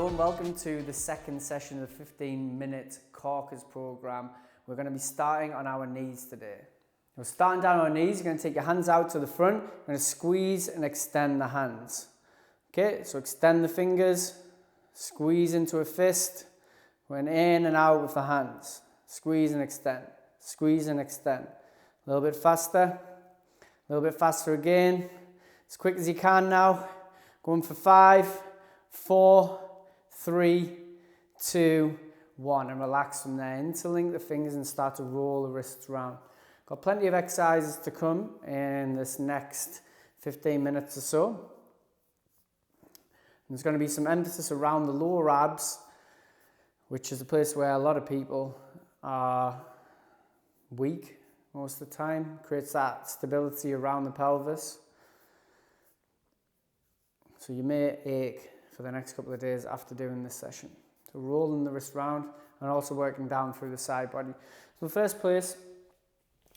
Hello and welcome to the second session of the 15-minute Corkers programme. We're going to be starting on our knees today. We're starting down on our knees. You're going to take your hands out to the front. You're going to squeeze and extend the hands. Okay, so extend the fingers, squeeze into a fist, went in and out with the hands. Squeeze and extend, squeeze and extend. A little bit faster again. As quick as you can now. Going for 5, 4, 3, 2, 1, and relax from there. Interlink the fingers and start to roll the wrists around. Got plenty of exercises to come in this next 15 minutes or so. There's going to be some emphasis around the lower abs, which is a place where a lot of people are weak most of the time. Creates that stability around the pelvis. So you may ache for the next couple of days after doing this session. So rolling the wrist round and also working down through the side body. So the first place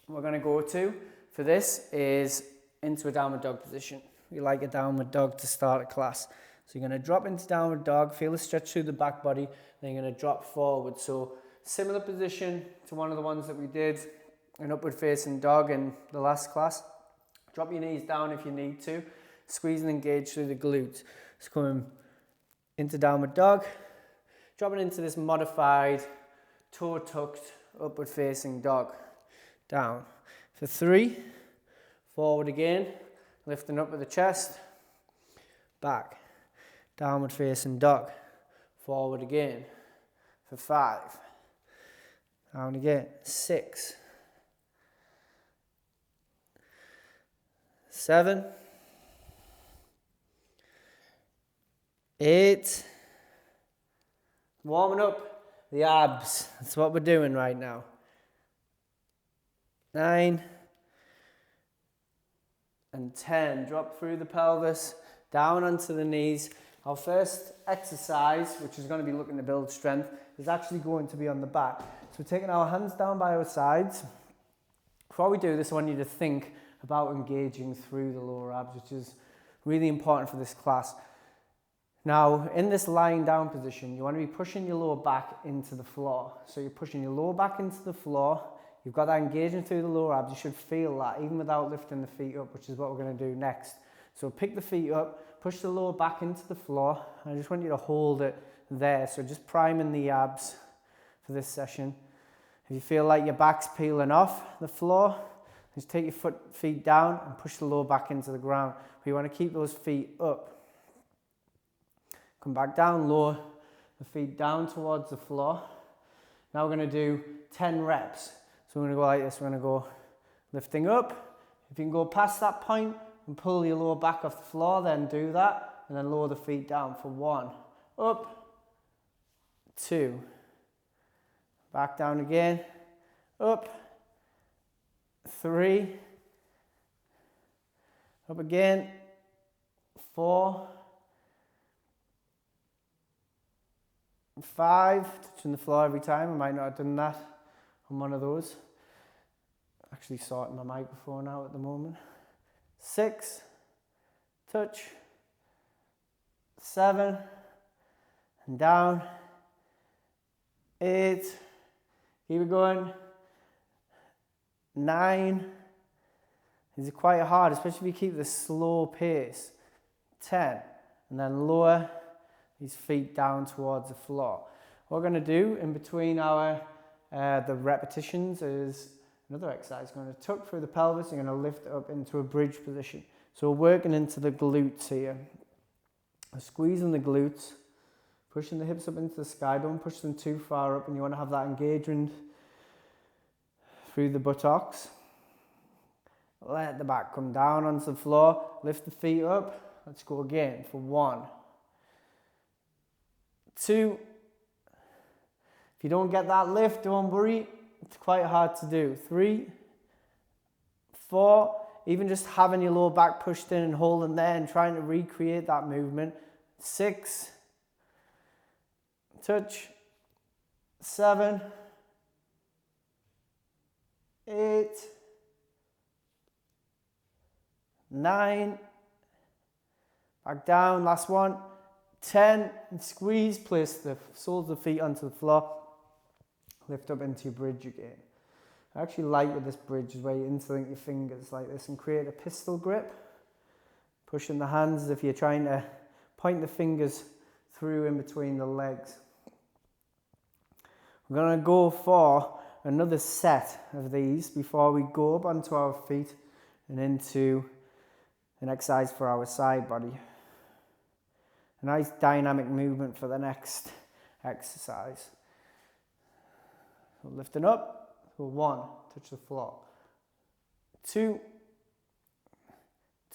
we're going to go to for this is into a downward dog position. We like a downward dog to start a class. So you're going to drop into downward dog, feel the stretch through the back body, then you're going to drop forward. So similar position to one of the ones that we did in upward facing dog in the last class. Drop your knees down if you need to. Squeeze and engage through the glutes. It's coming into downward dog, dropping into this modified toe tucked upward facing dog. Down for 3, forward again, lifting up with the chest, back, downward facing dog, forward again for 5, down again, 6, 7, 8, warming up the abs. That's what we're doing right now. 9 and 10. Drop through the pelvis, down onto the knees. Our first exercise, which is going to be looking to build strength, is actually going to be on the back. So we're taking our hands down by our sides. Before we do this, I want you to think about engaging through the lower abs, which is really important for this class. Now, in this lying down position, you want to be pushing your lower back into the floor. So you're pushing your lower back into the floor. You've got that engaging through the lower abs. You should feel that even without lifting the feet up, which is what we're going to do next. So pick the feet up, push the lower back into the floor. I just want you to hold it there. So just priming the abs for this session. If you feel like your back's peeling off the floor, just take your feet down and push the lower back into the ground. But you want to keep those feet up. Come back down, lower the feet down towards the floor. Now we're going to do 10 reps. So we're going to go like this. We're going to go lifting up. If you can go past that point and pull your lower back off the floor, then do that. And then lower the feet down for 1. Up. 2. Back down again. Up. 3. Up again. 4. 5, touching the floor every time. I might not have done that on one of those. Actually sorting my microphone out at the moment. 6, touch. 7, and down. 8, keep it going. 9, these are quite hard, especially if you keep the slow pace. 10, and then lower these feet down towards the floor. What we're going to do in between our the repetitions is another exercise. We're going to tuck through the pelvis. You're going to lift up into a bridge position. So we're working into the glutes here. We're squeezing the glutes, pushing the hips up into the sky. Don't push them too far up, and you want to have that engagement through the buttocks. Let the back come down onto the floor. Lift the feet up. Let's go again for 1. 2, if you don't get that lift, don't worry, it's quite hard to do. 3, 4, even just having your lower back pushed in and holding there and trying to recreate that movement. 6, touch. 7, 8, 9, back down, last one, 10, and squeeze, place the soles of the feet onto the floor, lift up into your bridge again. I actually like with this bridge is where you interlink your fingers like this and create a pistol grip, pushing the hands as if you're trying to point the fingers through in between the legs. We're going to go for another set of these before we go up onto our feet and into an exercise for our side body. A nice dynamic movement for the next exercise. So lifting up. So 1, touch the floor. 2,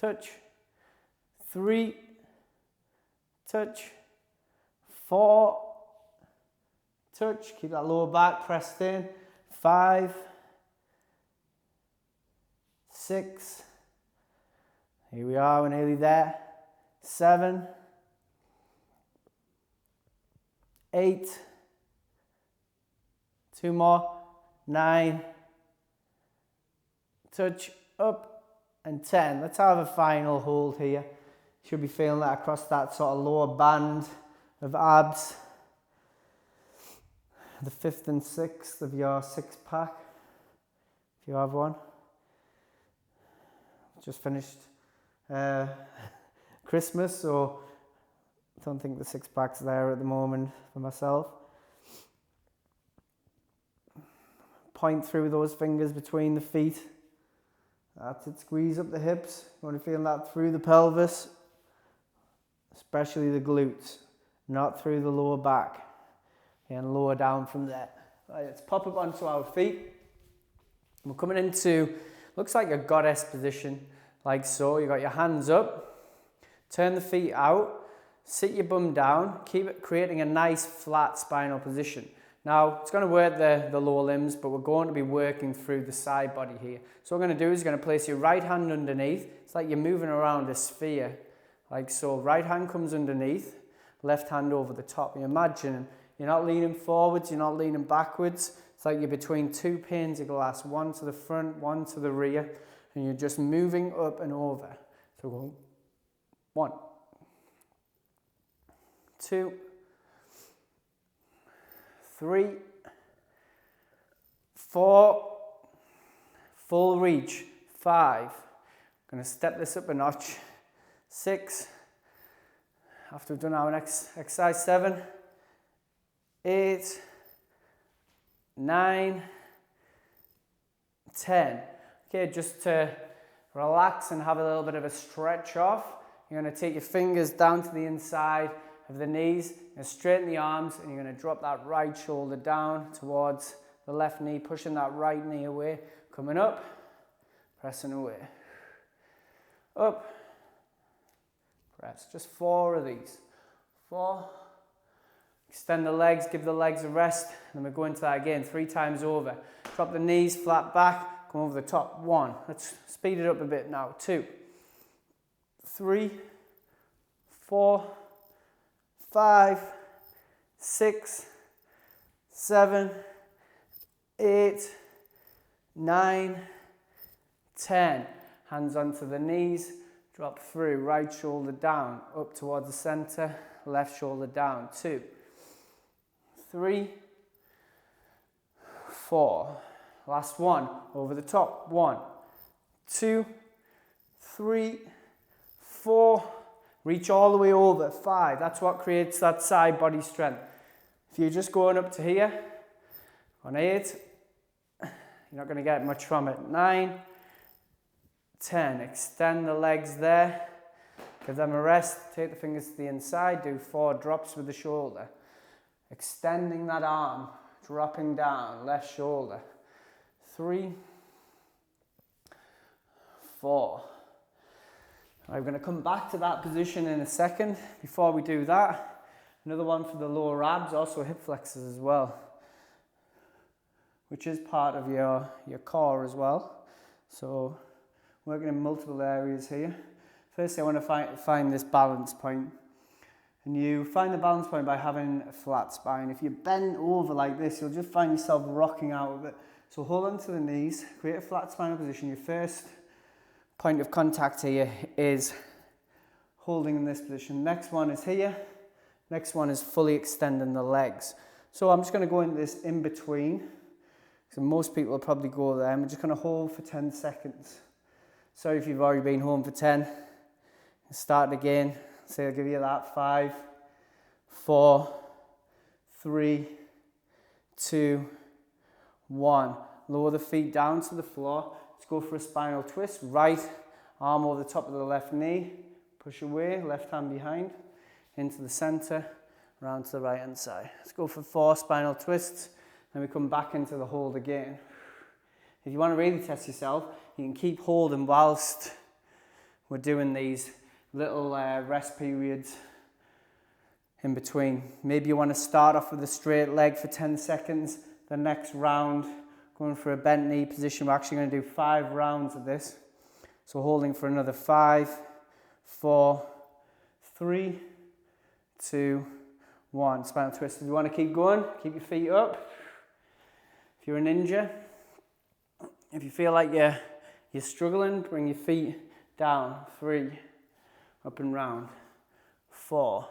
touch. 3, touch. 4, touch. Keep that lower back pressed in. 5, 6. Here we are, we're nearly there. 7, 8. 2 more. 9, touch, up, and 10. Let's have a final hold here. Should be feeling that across that sort of lower band of abs. The 5th and 6th of your 6-pack, if you have one. Just finished Christmas, so I don't think the 6-pack's there at the moment for myself. Point through those fingers between the feet. That's it. Squeeze up the hips. You want to feel that through the pelvis, especially the glutes, not through the lower back, and lower down from there. Right, let's pop up onto our feet. We're coming into, looks like a goddess position, like so. You got your hands up, turn the feet out, sit your bum down, keep it creating a nice flat spinal position. Now, it's going to work the lower limbs, but we're going to be working through the side body here. So what we're going to do is you're going to place your right hand underneath. It's like you're moving around a sphere, like so. Right hand comes underneath, left hand over the top. You imagine you're not leaning forwards, you're not leaning backwards. It's like you're between 2 panes of glass, one to the front, one to the rear, and you're just moving up and over. So go 1, 2, 3, 4, full reach, 5, I'm going to step this up a notch, 6, after we've done our next exercise, 7, 8, 9, 10. Okay, just to relax and have a little bit of a stretch off, you're going to take your fingers down to the inside of the knees and straighten the arms, and you're going to drop that right shoulder down towards the left knee, pushing that right knee away, coming up, pressing away, up, press. Just 4 of these. 4, extend the legs, give the legs a rest, and then we're going to that again 3 times over. Drop the knees flat back, come over the top. 1, let's speed it up a bit now. 2, 3, 4, 5, 6, 7, 8, 9, 10. Hands onto the knees, drop through, right shoulder down, up towards the center, left shoulder down. 2, 3, 4. Last one, over the top. 1, 2, 3, 4. Reach all the way over. 5. That's what creates that side body strength. If you're just going up to here, on 8, you're not going to get much from it. 9, 10. Extend the legs there. Give them a rest. Take the fingers to the inside. Do 4 drops with the shoulder. Extending that arm. Dropping down. Left shoulder. 3, 4. Right, we're going to come back to that position in a second. Before we do that, another one for the lower abs, also hip flexors as well, which is part of your core as well. So working in multiple areas here. Firstly, I want to find this balance point. And you find the balance point by having a flat spine. If you bend over like this, you'll just find yourself rocking out of it. So hold on to the knees, create a flat spinal position. Your first point of contact here is holding in this position. Next one is here. Next one is fully extending the legs. So I'm just going to go into this in between. So most people will probably go there. I'm just going to hold for 10 seconds. Sorry if you've already been home for 10. Start again. So I'll give you that. 5, 4, 3, 2, 1. Lower the feet down to the floor. Let's go for a spinal twist. Right arm over the top of the left knee. Push away, left hand behind. Into the center, round to the right hand side. Let's go for 4 spinal twists. Then we come back into the hold again. If you want to really test yourself, you can keep holding whilst we're doing these little rest periods in between. Maybe you want to start off with a straight leg for 10 seconds. The next round, going for a bent knee position. We're actually going to do 5 rounds of this. So holding for another 5, 4, 3, 2, 1. Spinal twist. If you want to keep going, keep your feet up. If you're a ninja, if you feel like you're struggling, bring your feet down. 3, up and round. 4,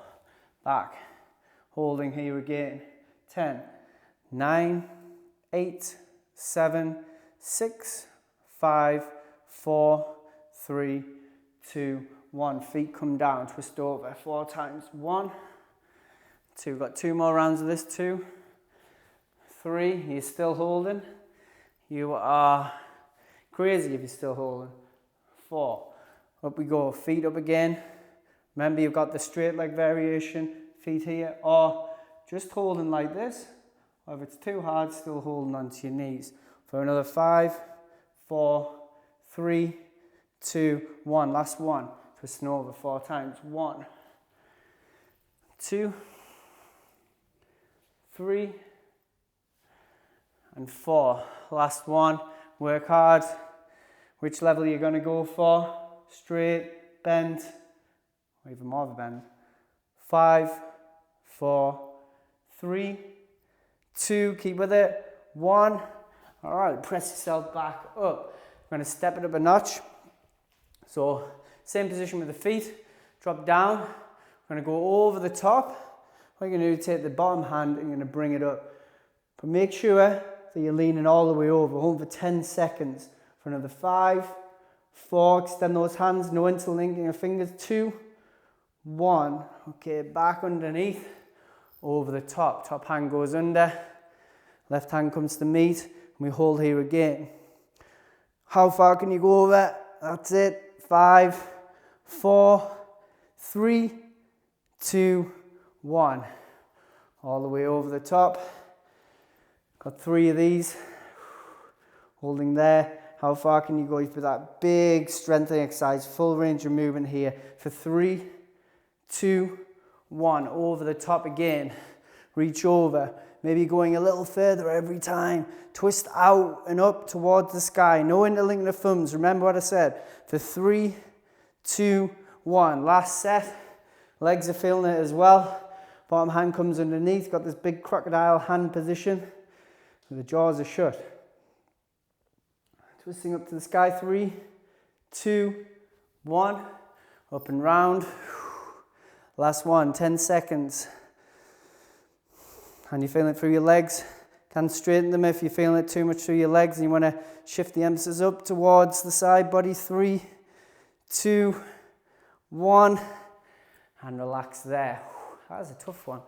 back. Holding here again. 10, 9, 8, 7, 6, 5, 4, 3, 2, 1. Feet come down, twist over 4 times. 1, 2. We've got 2 more rounds of this. 2, 3. You're still holding. You are crazy if you're still holding. 4. Up we go. Feet up again. Remember, you've got the straight leg variation. Feet here, or just holding like this. Or if it's too hard, still holding onto your knees. For another 5, 4, 3, 2, 1. Last one. Twisting over 4 times. 1, 2, 3, and 4. Last one. Work hard. Which level are you going to go for? Straight, bend, or even more of a bend. 5, 4, 3, 2. Keep with it. 1. All right, press yourself back up. We're going to step it up a notch. So same position with the feet. Drop down. We're going to go over the top. What you're going to do is take the bottom hand and you're going to bring it up. But make sure that you're leaning all the way over. Hold for 10 seconds. For another 5, 4. Extend those hands. No interlinking of fingers. 2, 1. Okay, back underneath. Over the top. Top hand goes under. Left hand comes to meet. And we hold here again. How far can you go over? That's it. 5, 4, 3, 2, 1. All the way over the top. Got 3 of these. Holding there. How far can you go for that big strengthening exercise? Full range of movement here. For 3, 2, 1. Over the top again. Reach over. Maybe going a little further every time. Twist out and up towards the sky. No interlinking of thumbs. Remember what I said. For 3, 2, 1. Last set. Legs are feeling it as well. Bottom hand comes underneath. Got this big crocodile hand position. The jaws are shut. Twisting up to the sky. 3, 2, 1. Up and round. Last one. 10 seconds. And you're feeling it through your legs. Can straighten them if you're feeling it too much through your legs and you want to shift the emphasis up towards the side body. 3, 2, 1. And relax there. That was a tough one.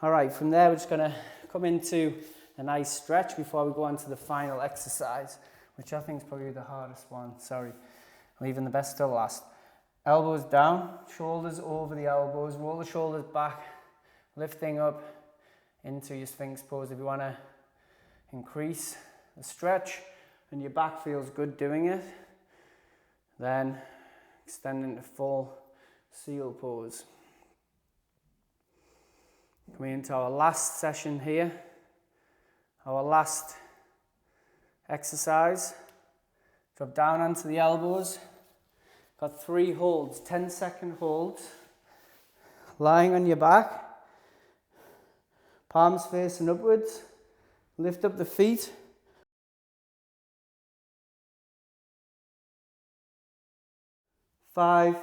All right, from there we're just going to come into a nice stretch before we go on to the final exercise, which I think is probably the hardest one. Sorry, leaving the best till last. Elbows down, shoulders over the elbows, roll the shoulders back, lifting up into your Sphinx pose. If you want to increase the stretch and your back feels good doing it, then extend into full seal pose. Coming into our last session here, our last exercise. Drop down onto the elbows. Got 3 holds, 10-second holds. Lying on your back. Palms facing upwards. Lift up the feet. Five,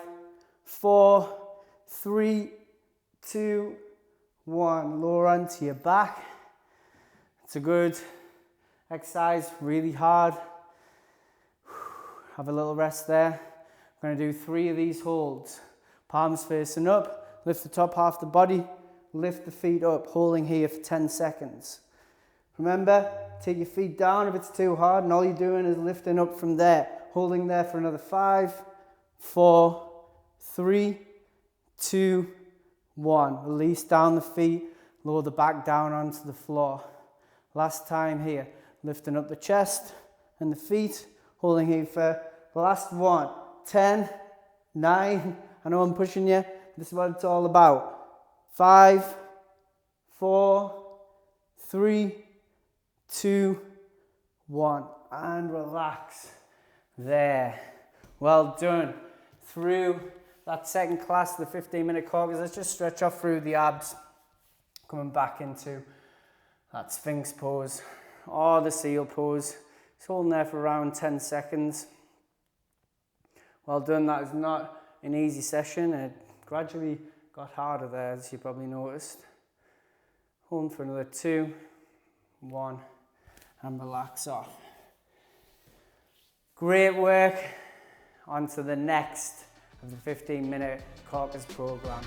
4, 3, 2, 1. Lower onto your back. It's a good exercise, really hard. Have a little rest there. I'm going to do 3 of these holds. Palms facing up, lift the top half of the body, lift the feet up, holding here for 10 seconds. Remember, take your feet down if it's too hard, and all you're doing is lifting up from there. Holding there for another 5, 4, 3, 2, 1. Release down the feet, lower the back down onto the floor. Last time here, lifting up the chest and the feet, holding here for the last 1. 10, 9, I know I'm pushing you, this is what it's all about. 5, 4, 3, 2, 1, and relax. There. Well done. Through that second class, the 15-minute corkers, let's just stretch off through the abs. Coming back into that Sphinx pose or the seal pose. Just holding there for around 10 seconds. Well done. That is not an easy session. It gradually got harder there, as you probably noticed. Holding for another 2, 1, and relax off. Great work. On to the next of the 15-minute Corkers program.